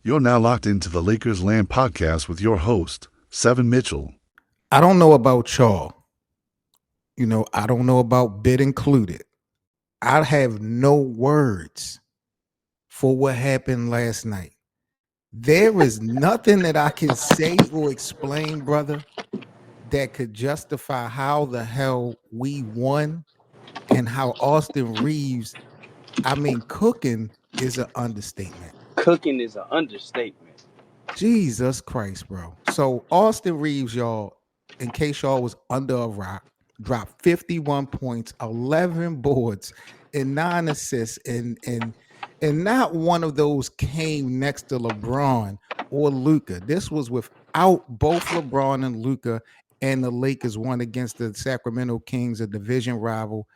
You're now locked into the Lakers Land podcast with your host, Seven Mitchell. I don't know about y'all. I don't know about Bit included. I have no words for what happened last night. There is nothing that I can say or explain, brother, that could justify how the hell we won and how Austin Reaves, cooking is an understatement. Cooking is an understatement. Jesus Christ, bro. So Austin Reaves, y'all, in case y'all was under a rock, dropped 51 points, 11 boards, and 9 assists, and not one of those came next to LeBron or Luka. This was without both LeBron and Luka, and the Lakers won against the Sacramento Kings, a division rival.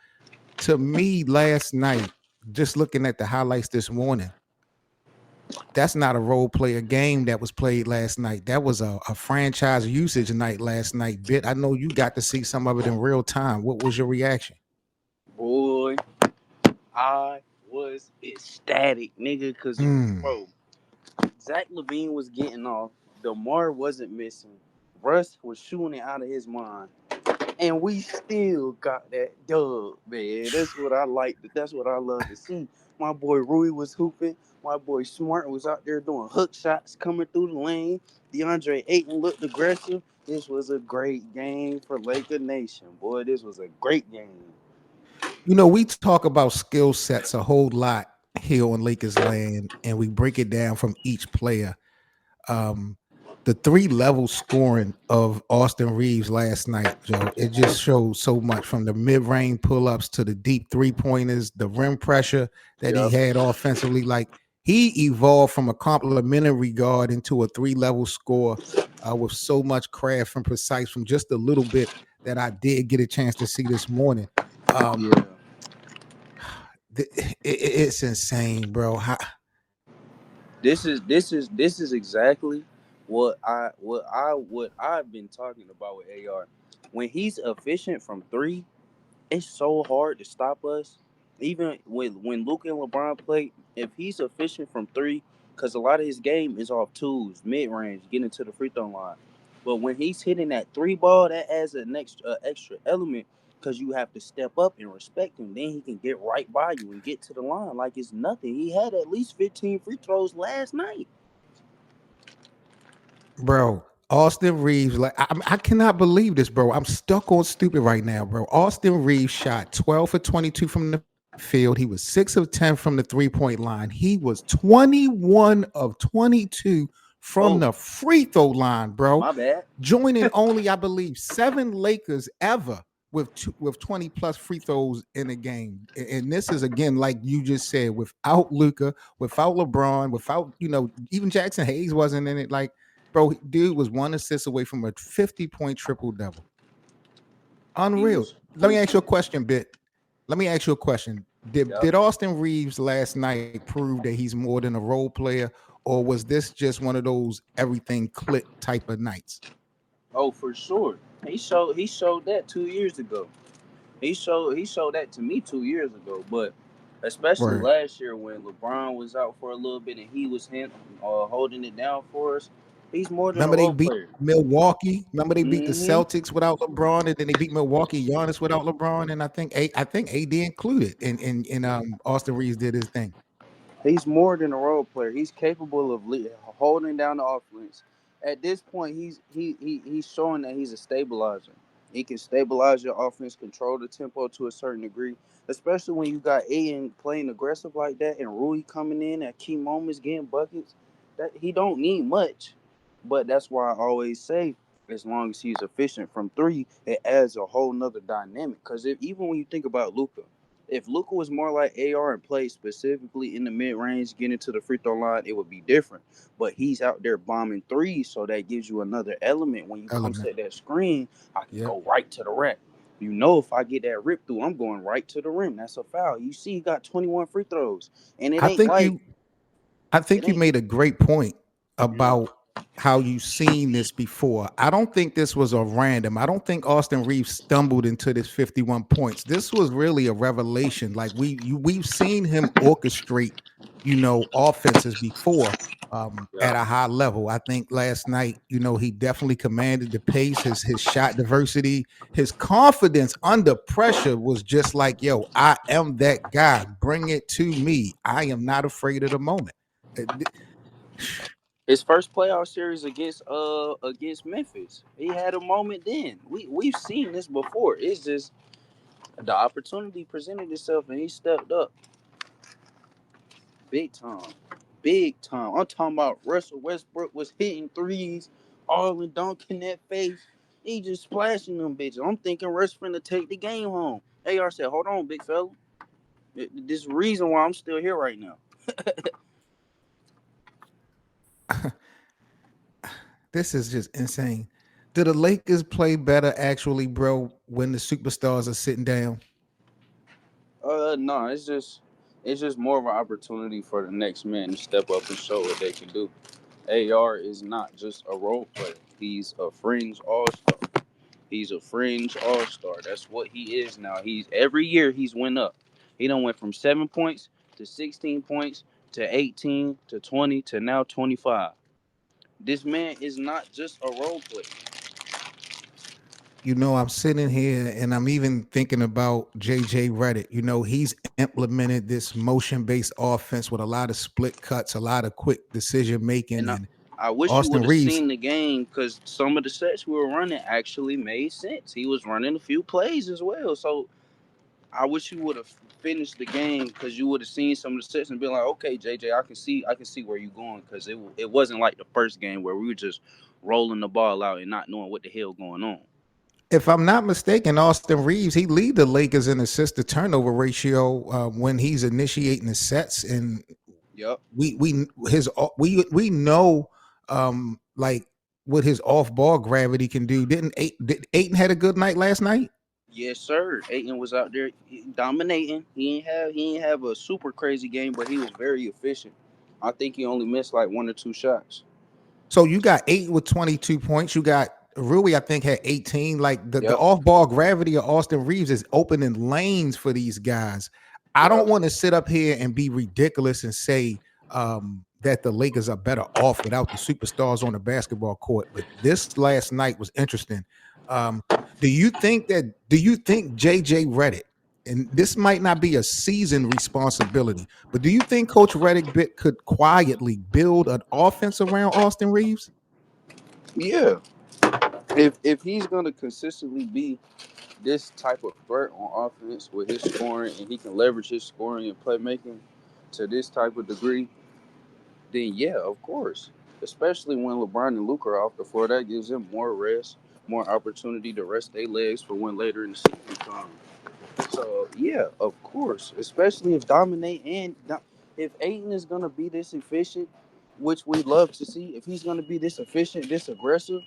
To me, last night, just looking at the highlights this morning, that's not a role player game that was played last night. That was a franchise usage night last night. Bit, I know you got to see some of it in real time. What was your reaction? Boy, I was ecstatic, nigga, because, Mm. bro, Zach LaVine was getting off. DeMar wasn't missing. Russ was shooting it out of his mind. And we still got that dub, man. That's what I like. That's what I love to see. My boy Rui was hooping. My boy Smart was out there doing hook shots coming through the lane. DeAndre Ayton looked aggressive. This was a great game for Laker Nation, boy. This was a great game. We talk about skill sets a whole lot here on Lakers land, and we break it down from each player. Um, the three level scoring of Austin Reaves last night, Joe, it just shows so much from the mid range pull ups to the deep 3-pointers, the rim pressure that he Yep. had offensively. Like he evolved from a complimentary guard into a 3-level score with so much craft and precise from just a little bit that I did get a chance to see this morning. Um, Yeah. it's insane, bro. This is exactly what I've been talking about with AR. When he's efficient from three, it's so hard to stop us. Even when Luka and LeBron play, if he's efficient from three, because a lot of his game is off twos, mid range, getting to the free throw line. But when he's hitting that three ball, that adds an extra element because you have to step up and respect him. Then he can get right by you and get to the line like it's nothing. He had at least 15 free throws last night. Bro, Austin Reaves, like I cannot believe this, bro. I'm stuck on stupid right now, bro. Austin Reaves shot 12 for 22 from the field. He was 6 of 10 from the 3-point line. He was 21 of 22 from Oh, the free throw line, bro. my bad. Joining only, I believe, 7 Lakers ever with 20 plus free throws in a game. And this is again, like you just said, without Luka, without LeBron, without, even Jackson Hayes wasn't in it. Like, bro, dude was 1 assist away from a 50-point triple double. He Unreal. was Let me ask you a hooping. question, Bit. Let me ask you a question. Did Yep. did Austin Reaves last night prove that he's more than a role player, or was this just one of those everything click type of nights? Oh, for sure. He showed that 2 years ago. He showed that to me 2 years ago. But especially Word. last year when LeBron was out for a little bit and he was holding it down for us, he's more than a Remember they role beat player. Milwaukee. Remember they beat the Hmm. Celtics without LeBron, and then they beat Milwaukee Giannis without LeBron, and I think AD included. And Austin Reeves did his thing. He's more than a role player. He's capable of holding down the offense. At this point, he's showing that he's a stabilizer. He can stabilize your offense, control the tempo to a certain degree, especially when you got Aiden playing aggressive like that and Rui coming in at key moments getting buckets. That he don't need much, but that's why I always say, as long as he's efficient from three, it adds a whole nother dynamic. Because if even when you think about Luka, if Luka was more like AR and played specifically in the mid range, getting to the free throw line, it would be different. But he's out there bombing threes, so that gives you another element. When you come Element. set that screen, I can Yep. go right to the rack. You know, if I get that rip through, I'm going right to the rim. That's a foul. You see, he got 21 free throws, and it I ain't think like you I it think you ain't. made a great point Mhm. about how you've seen this before. I don't think this was a random. I don't think Austin Reeves stumbled into this 51 points. This was really a revelation. Like we've seen him orchestrate, offenses before Yeah. at a high level. I think last night, he definitely commanded the pace, his shot diversity, his confidence under pressure was just like, yo, I am that guy. Bring it to me. I am not afraid of the moment. Uh, His first playoff series against Memphis, he had a moment. Then we've seen this before. It's just the opportunity presented itself, and he stepped up big time, big time. I'm talking about Russell Westbrook was hitting threes, all in dunking that face. He just splashing them bitches. I'm thinking Russ finna take the game home. AR said, "Hold on, big fella. This reason why I'm still here right now." This is just insane. Do the Lakers play better actually, bro, when the superstars are sitting down? No, it's just more of an opportunity for the next man to step up and show what they can do. AR is not just a role player. He's a fringe all star. He's a fringe all star. That's what he is now. He's every year he's went up. He done went from 7 points to 16 points to 18 to 20 to now 25. This man is not just a role player. I'm sitting here and I'm even thinking about JJ Redick. He's implemented this motion-based offense with a lot of split cuts, a lot of quick decision making, And and I wish you Austin would have Reeves. seen the game because some of the sets we were running actually made sense. He was running a few plays as well. So I wish you would have finished the game because you would have seen some of the sets and been like, okay, JJ, I can see where you're going because it wasn't like the first game where we were just rolling the ball out and not knowing what the hell going on. If I'm not mistaken, Austin Reeves, he lead the Lakers in assist to turnover ratio when he's initiating the sets, and Yep. we know like what his off ball gravity can do. Did Aiton had a good night last night? Yes, sir. Aiton was out there dominating. He ain't have a super crazy game, but he was very efficient. I think he only missed like one or two shots. So you got eight with 22 points. You got Rui, I think, had 18. Like the Yep. off ball gravity of Austin Reeves is opening lanes for these guys. I don't Yep. want to sit up here and be ridiculous and say that the Lakers are better off without the superstars on the basketball court. But this last night was interesting. Um, do you think JJ Redick, and this might not be a season responsibility, but do you think Coach Redick could quietly build an offense around Austin Reeves? Yeah. If he's gonna consistently be this type of threat on offense with his scoring and he can leverage his scoring and playmaking to this type of degree, then yeah, of course. Especially when LeBron and Luka are off the floor, that gives them more rest, more opportunity to rest their legs for when later in the season comes. So yeah, of course. Especially if Aiden is gonna be this efficient, which we love to see, if he's gonna be this efficient, this aggressive,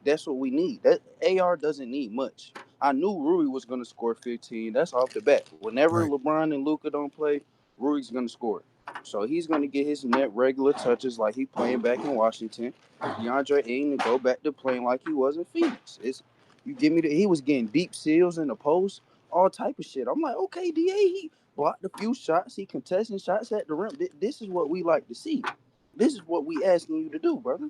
that's what we need. That AR doesn't need much. I knew Rui was going to score 15. That's off the bat. Whenever Right. LeBron and Luka don't play, Rui's going to score. So he's going to get his net regular touches like he playing back in Washington. DeAndre Ayton to go back to playing like he was in Phoenix. You give me he was getting deep seals in the post, all type of shit. I'm like, okay, DA, he blocked a few shots. He contesting shots at the rim. This is what we like to see. This is what we asking you to do, brother.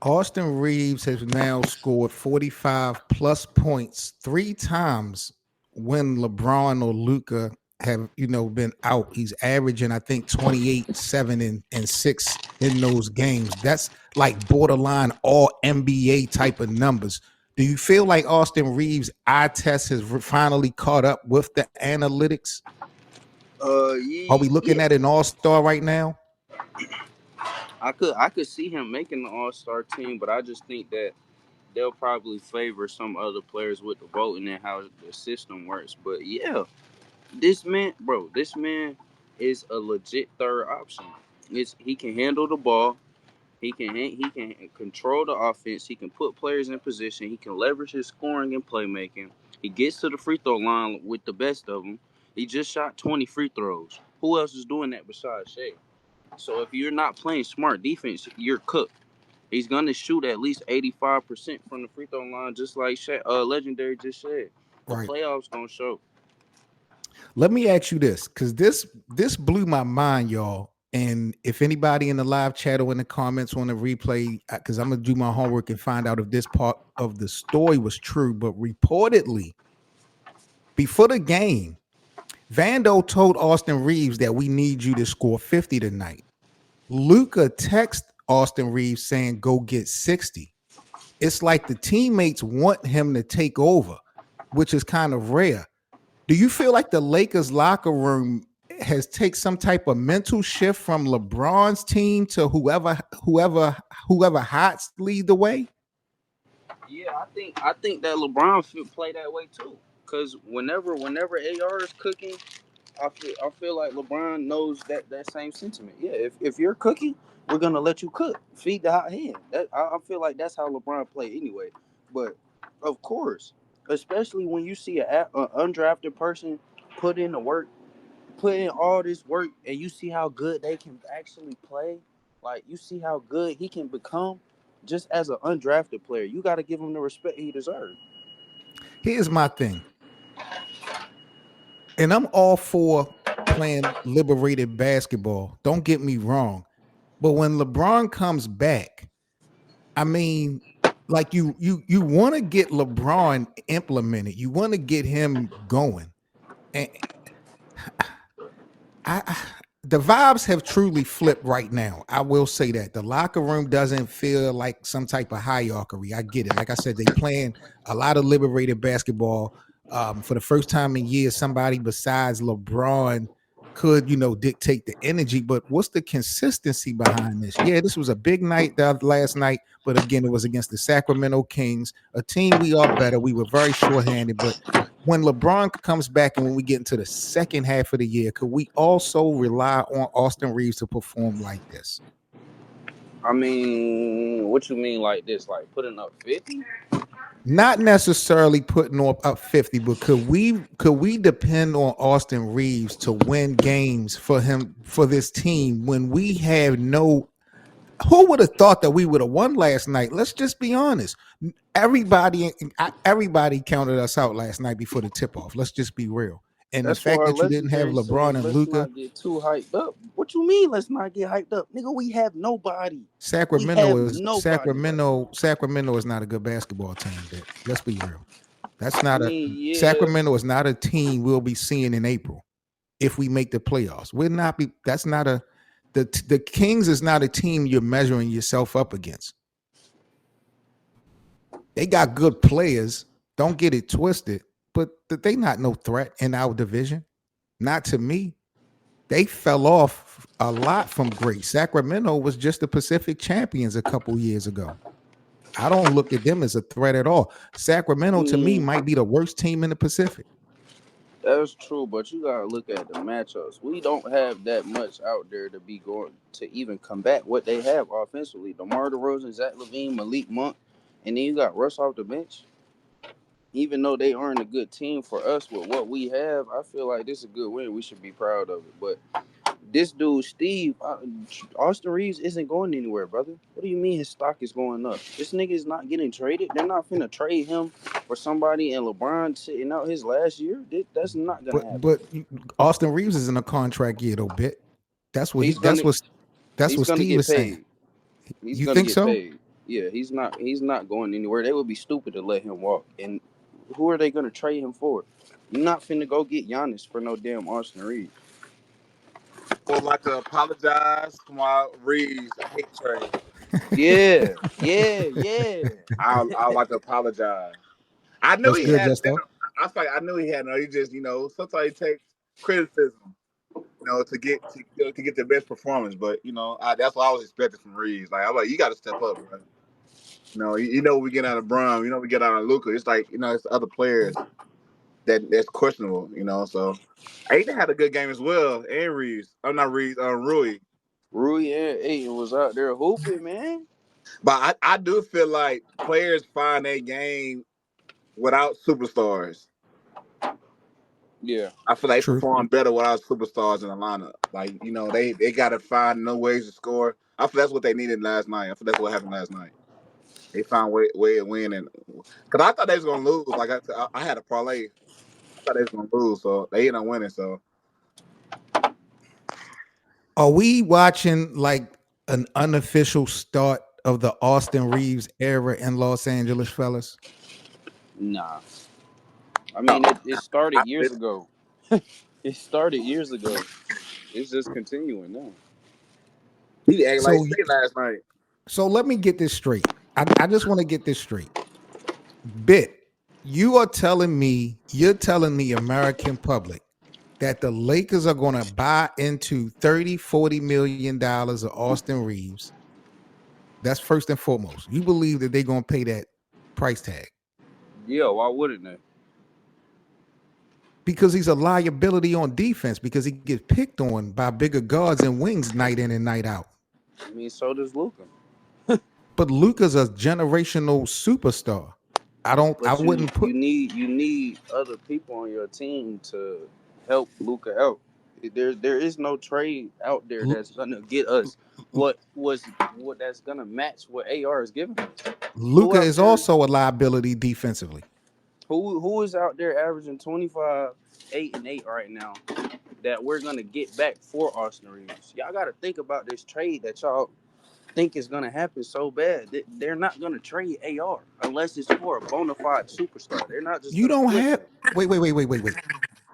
Austin Reeves has now scored 45 plus points three times when LeBron or Luka have been out. He's averaging, I think, 28, 7, and 6 in those games. That's like borderline all NBA type of numbers. Do you feel like Austin Reeves' eye test has finally caught up with the analytics? Are we looking Yeah. at an all-star right now? I could see him making the All Star team, but I just think that they'll probably favor some other players with the voting and how the system works. But yeah, this man is a legit third option. He can handle the ball. He can control the offense. He can put players in position. He can leverage his scoring and playmaking. He gets to the free throw line with the best of them. He just shot 20 free throws. Who else is doing that besides Shea? So if you're not playing smart defense, you're cooked. He's gonna shoot at least 85% from the free throw line, just like Legendary just said. The Right. playoffs gonna show. Let me ask you this, because this blew my mind, y'all. And if anybody in the live chat or in the comments want to replay, because I'm gonna do my homework and find out if this part of the story was true. But reportedly, before the game, Vando told Austin Reaves that we need you to score 50 tonight. Luka texted Austin Reaves saying, go get 60. It's like the teammates want him to take over, which is kind of rare. Do you feel like the Lakers locker room has taken some type of mental shift from LeBron's team to whoever hots lead the way? Yeah, I think that LeBron should play that way too. Cause whenever AR is cooking, I feel like LeBron knows that same sentiment. Yeah, if you're cooking, we're gonna let you cook. Feed the hot hand. I feel like that's how LeBron play anyway. But of course, especially when you see an undrafted person put in the work, put in all this work, and you see how good they can actually play. Like you see how good he can become, just as an undrafted player. You got to give him the respect he deserves. Here's my thing, and I'm all for playing liberated basketball. Don't get me wrong. But when LeBron comes back, I mean, like you want to get LeBron implemented. You want to get him going. And I the vibes have truly flipped right now. I will say that the locker room doesn't feel like some type of hierarchy. I get it. Like I said, they playing a lot of liberated basketball. For the first time in years, somebody besides LeBron could, dictate the energy. But what's the consistency behind this? Yeah, this was a big night last night, but again, it was against the Sacramento Kings, a team we are better. We were very shorthanded, but when LeBron comes back and when we get into the second half of the year, could we also rely on Austin Reaves to perform like this? I mean, what you mean like this? Like putting up 50? Not necessarily putting up 50, but could we depend on Austin Reaves to win games for this team when we have no? Who would have thought that we would have won last night? Let's just be honest. Everybody counted us out last night before the tip off. Let's just be real. And the That's why fact our that you didn't have legendary said, LeBron and let's Luka, not get too hyped up. What you mean, let's not get hyped up? Nigga, we have nobody. We Sacramento have is nobody right now. Sacramento is not a good basketball team. Let's be real. That's I not a mean, yeah. Sacramento is not a team we'll be seeing in April if we make the playoffs. We're not be that's not a the Kings is not a team you're measuring yourself up against. They got good players. Don't get it twisted, but they not no threat in our division. Not to me. They fell off a lot from great. Sacramento was just the Pacific champions a couple years ago. I don't look at them as a threat at all. Sacramento to me might be the worst team in the Pacific. That's true, but you gotta look at the matchups. We don't have that much out there to be going to even combat what they have offensively. DeMar DeRozan, Zach LaVine, Malik Monk, and then you got Russ off the bench. Even though they aren't a good team for us with what we have, I feel like this is a good win. We should be proud of it. But this dude, Steve, Austin Reeves isn't going anywhere, brother. What do you mean his stock is going up? This nigga is not getting traded. They're not finna trade him for somebody and LeBron sitting out his last year. That's not gonna happen. But Austin Reeves is in a contract year though, bit. That's what he He's gonna that's he's what gonna Steve get is saying. paid. He's You gonna think get so? paid. Yeah, he's not going anywhere. They would be stupid to let him walk. And who are they gonna trade him for? You're not finna go get Giannis for no damn Austin Reeves. Would like to apologize for my Reeves hate trade. Yeah, yeah. I would like to apologize. I knew What's he good, had. Justo? I knew he had. No, he just sometimes he takes criticism. To get the best performance. But that's what I was expecting from Reeves. Like I'm like, you got to step up, bro. We get out of Bron. We get out of Luka. It's like it's other players that's questionable. So Aiden had a good game as well. And Reeves, I'm not Reeves. Rui. Rui and Ayton was out there hooping, man. But I do feel like players find their game without superstars. Yeah. I feel like they True. perform better without superstars in the lineup. Like, they got to find no ways to score. I feel that's what they needed last night. I feel that's what happened last night. They found way to win, and because I thought they was gonna lose. Like I had a parlay. I thought they was gonna lose, so they ended up winning. So Are we watching like an unofficial start of the Austin Reaves era in Los Angeles, fellas? Nah. I mean, it started years ago. It started years ago. It's just continuing now. he acted like So, shit last night. so let me get this straight. I just want to get this straight. Bit, you're telling the American public that the Lakers are going to buy into $30-40 million of Austin Reaves. That's first and foremost. You believe that they're going to pay that price tag Yeah, why wouldn't they? because he's a liability on defense because he gets picked on by bigger guards and wings night in and night out. I mean, so does Luka. But Luka's a generational superstar. I But wouldn't put you need other people on your team to help Luka out. There is no trade out there that's gonna get us what that's gonna match what AR is giving us. Who Luka out is there? also a liability defensively. Who is out there averaging 25, 8 and 8 right now that we're gonna get back for Austin Reaves? Y'all got to think about this trade that y'all think is gonna happen so bad. They're not gonna trade AR unless it's for a bona fide superstar. They're not just You gonna don't flip have him. wait.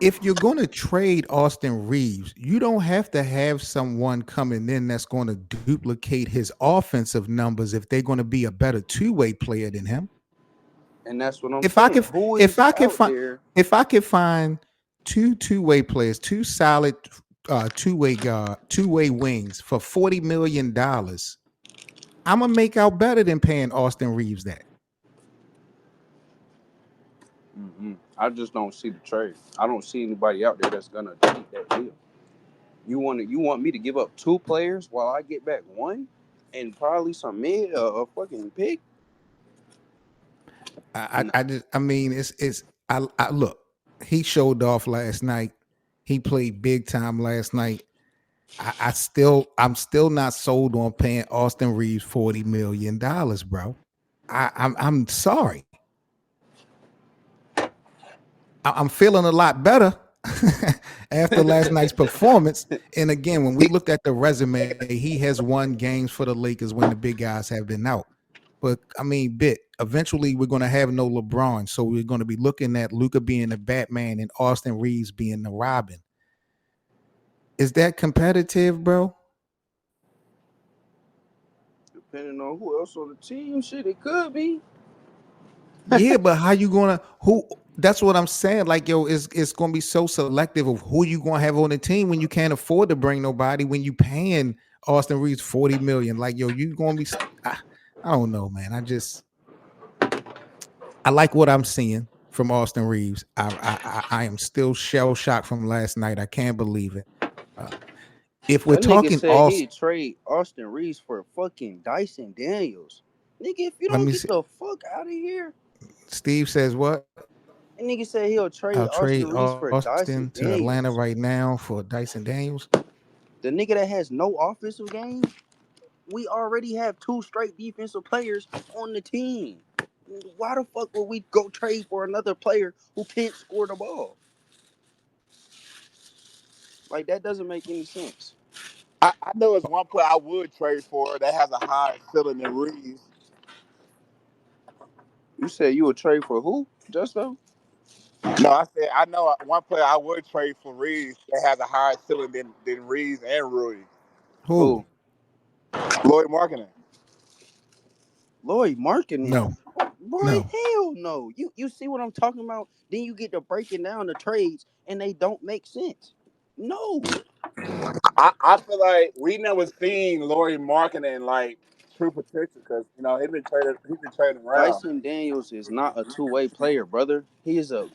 If you're going to trade Austin Reaves, you don't have to have someone coming in that's going to duplicate his offensive numbers if they're going to be a better two-way player than him. And that's what I'm If I saying. could Who if is I could out find there? if I could find two-way players, two solid two-way wings for $40 million, I'm gonna make out better than paying Austin Reaves that. I just don't see the trade. I don't see anybody out there that's gonna take that deal. You want me to give up 2 players while I get back 1 and probably some mid a fucking pick? I mean I look, he showed off last night. He played big time last night. I'm still not sold on paying Austin Reaves $40 million, bro. I'm sorry. I'm feeling a lot better after last night's performance. And again, when we looked at the resume, he has won games for the Lakers when the big guys have been out. But I mean, eventually we're going to have no LeBron. So we're going to be looking at Luka being the Batman and Austin Reaves being the Robin. Is that competitive, bro? Depending on who else on the team, shit, it could be. Yeah, but how you gonna who? That's what I'm saying. Like, yo, it's gonna be so selective of who you gonna have on the team when you can't afford to bring nobody. When you paying Austin Reaves $40 million, like, yo, you gonna be. I don't know, man. I like what I'm seeing from Austin Reaves. I am still shell shocked from last night. I can't believe it. Uh, if we're That nigga talking said all, he'd trade Austin Reaves for fucking Dyson Daniels. Nigga, if you let don't me get see. the fuck out of here. Steve says what? That nigga said he'll trade I'll Austin trade Reaves for Austin Dyson to Atlanta Daniels. right now for Dyson Daniels. The nigga that has no offensive game, we already have 2 straight defensive players on the team. Why the fuck would we go trade for another player who can't score the ball? Like, that doesn't make any sense. I know it's one player I would trade for that has a higher ceiling than Reeves. You said you would trade for who, Justo? No, I said I know one player I would trade for Reeves that has a higher ceiling than Reeves and Rui. Who? Who? Lloyd Marketing. Lloyd Marketing. No, Boy, no. hell no. You see what I'm talking about? Then you get to breaking down the trades and they don't make sense. No. I feel like we never seen Lloyd Marketing like true potential because he's been trading around. Dyson Daniels is not a two-way player, brother. He is a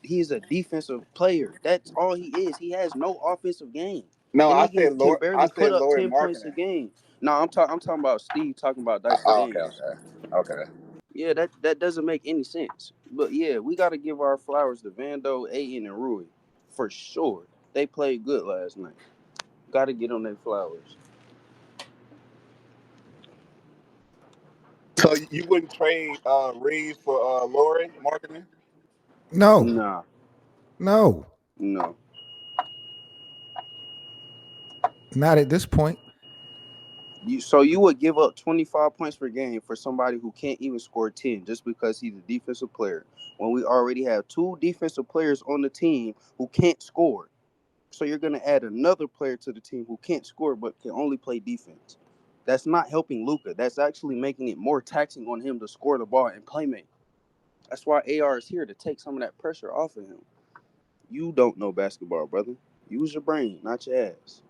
defensive player. That's all he is. He has no offensive game. No, The I nigga said can Lloyd. I barely put said up Lloyd 10 points a Marketing. game. No, I'm talking about Steve talking about Dyson Oh, okay, Daniels. okay. Yeah, that doesn't make any sense. But yeah, we got to give our flowers to Vando, Aiden, and Rui. For sure. They played good last night. Got to get on their flowers. So you wouldn't trade Reaves for Laurie marketing? No, Nah, no, no. not at this point. You would give up 25 points per game for somebody who can't even score 10 just because he's a defensive player when we already have two defensive players on the team who can't score. So you're going to add another player to the team who can't score but can only play defense. That's not helping Luka. That's actually making it more taxing on him to score the ball and play make. That's why AR is here to take some of that pressure off of him. You don't know basketball, brother. Use your brain, not your ass.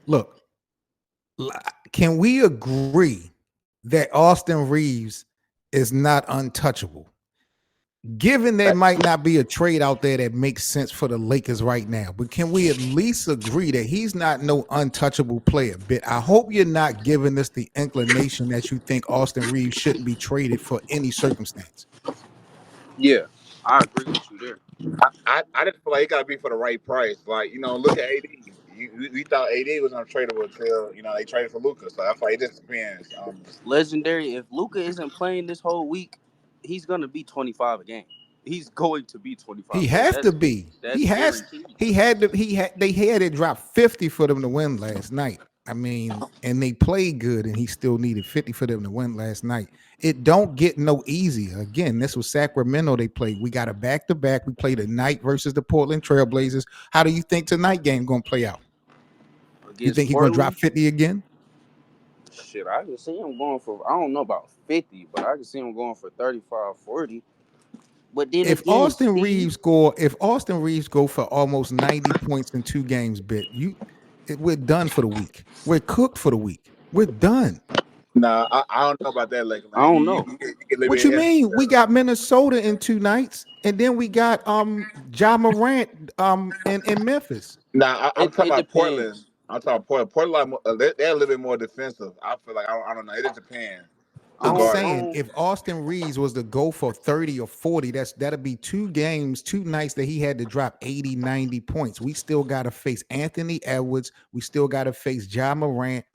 Look, can we agree that Austin Reaves is not untouchable? Given there might not be a trade out there that makes sense for the Lakers right now, but can we at least agree that he's not no untouchable player? But I hope you're not giving us the inclination that you think Austin Reaves shouldn't be traded for any circumstance. Yeah, I agree with you there. I just feel like it got to be for the right price. Like, look at AD. We thought AD was untradeable until they traded for Luka. So I feel like it just depends. Legendary. If Luka isn't playing this whole week, he's gonna be 25 a game. He's going to be 25 He a game. have to be. That's guaranteed. He had to. They had it drop 50 for them to win last night. I mean, and they played good, and he still needed 50 for them to win last night. It don't get no easier. Again, this was Sacramento they played. We got a back-to-back. We played tonight versus the Portland Trailblazers. How do you think tonight game going to play out? You think he's going to drop 50 again? Shit, I can see him going for, I don't know about 50, but I can see him going for 35, 40. But then if Austin Reaves go for almost 90 points in 2 games, we're done for the week. We're cooked for the week. We're done. Nah, I don't know about that, Laker. I don't know. What you mean? We got Minnesota in 2 nights, and then we got Ja Morant in Memphis. Nah, I'm talking about Portland. I'm talking Portland. Portland, they're a little bit more defensive. I feel like I don't know. It just depends. I'm saying if Austin Reaves was to go for 30 or 40, that'd be 2 games, 2 nights that he had to drop 80, 90 points. We still got to face Anthony Edwards. We still got to face Ja Morant.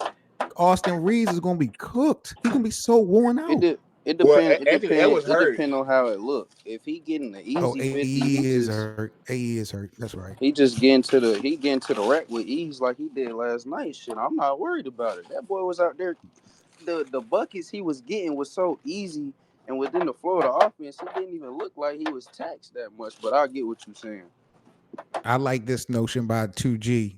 Austin Reaves is going to be cooked. He's going to be so worn out. It depends. It depends on how it looks. If he getting the easy 50, he is hurt. He is hurt. That's right. He just getting to the rack with ease like he did last night. Shit, I'm not worried about it. That boy was out there. The buckets he was getting was so easy, and within the flow of the offense, he didn't even look like he was taxed that much. But I get what you're saying. I like this notion by 2G.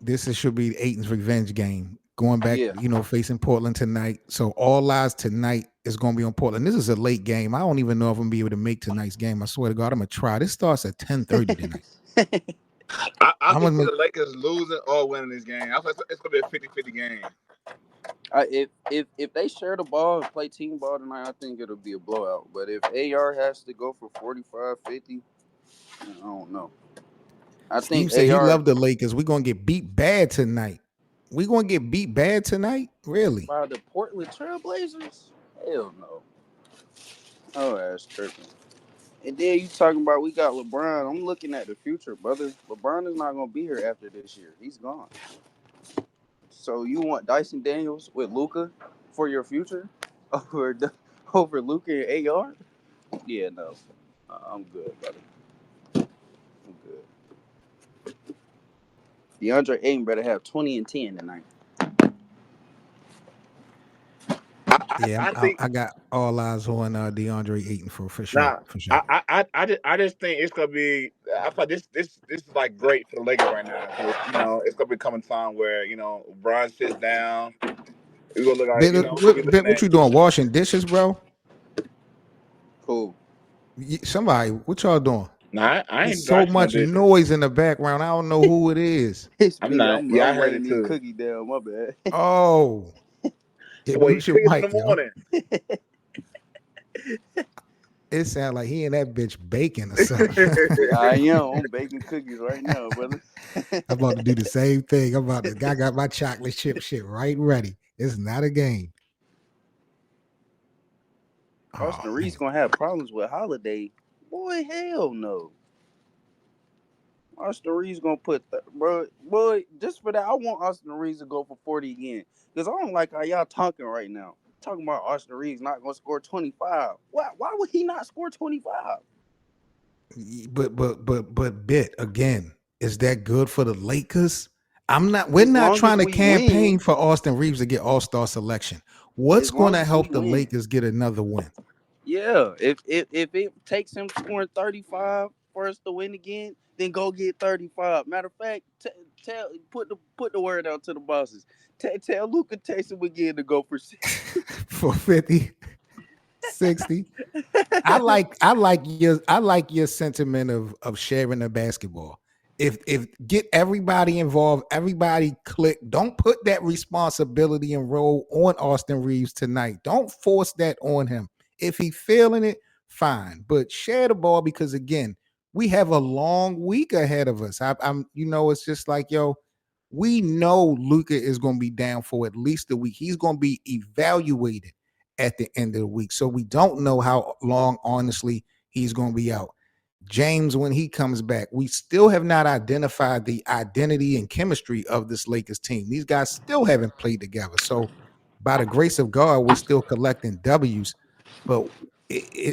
This should be Aiton's revenge game. Going back, facing Portland tonight. So all eyes tonight is going to be on Portland. This is a late game. I don't even know if I'm going to be able to make tonight's game. I swear to God, I'm going to try. This starts at 10:30 tonight. I think the Lakers losing or winning this game. I think it's going to be a 50-50 game. If they share the ball and play team ball tonight, I think it'll be a blowout. But if AR has to go for 45, 50, I don't know. I think Steve said he loved the Lakers. We're going to get beat bad tonight. We going to get beat bad tonight? Really? By the Portland Trailblazers? Hell no. Oh, ass tripping. And then you talking about we got LeBron. I'm looking at the future, brother. LeBron is not going to be here after this year. He's gone. So you want Dyson Daniels with Luka for your future over Luka and AR? Yeah, no. I'm good, brother. I'm good. DeAndre Ayton better have 20 and 10 tonight. I got all eyes on DeAndre Ayton for sure. Nah, for sure. I just think it's gonna be. I thought this is like great for the Lakers right now. It's gonna be coming time where Brian sits down. We gonna look like what you doing? Washing dishes, bro? Cool. Somebody, what y'all doing? Nah, I ain't. There's so much noise in the background. I don't know who it is. I'm laying these cookie down. My bad. Oh. Wait, in the morning. It sounds like he and that bitch baking or something. I am. I'm baking cookies right now, brother. I'm about to do the same thing. I got my chocolate chip shit right ready. It's not a game. Austin Reaves gonna have problems with Holiday. Boy, hell no. Austin Reaves gonna put boy, just for that, I want Austin Reaves to go for 40 again. Because I don't like how y'all talking right now. Talking about Austin Reaves not gonna score 25. Why would he not score 25? But bit again, is that good for the Lakers? We're As not long trying as to we campaign win, for Austin Reaves to get All-Star selection. What's as going long to as we help the win. Lakers get another win? Yeah, if it takes him scoring 35 for us to win again, then go get 35. Matter of fact, put the word out to the bosses. Tell Luka text him again to go for 60. For 50, 60. I like your sentiment of sharing the basketball. If get everybody involved, everybody click. Don't put that responsibility and role on Austin Reaves tonight. Don't force that on him. If he feeling it, fine. But share the ball because again, we have a long week ahead of us. I'm it's just like we know Luka is going to be down for at least a week. He's going to be evaluated at the end of the week. So we don't know how long, honestly, he's going to be out. James, when he comes back, we still have not identified the identity and chemistry of this Lakers team. These guys still haven't played together. So by the grace of God, we're still collecting W's, but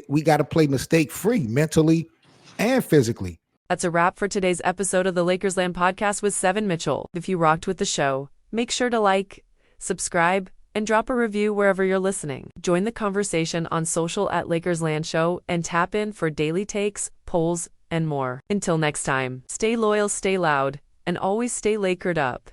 we got to play mistake-free mentally and physically. That's a wrap for today's episode of the Lakers Land podcast with Seven Mitchell. If you rocked with the show, make sure to like, subscribe, and drop a review wherever you're listening. Join the conversation on social at Lakers Land Show and tap in for daily takes, polls, and more. Until next time, stay loyal, stay loud, and always stay Lakered up.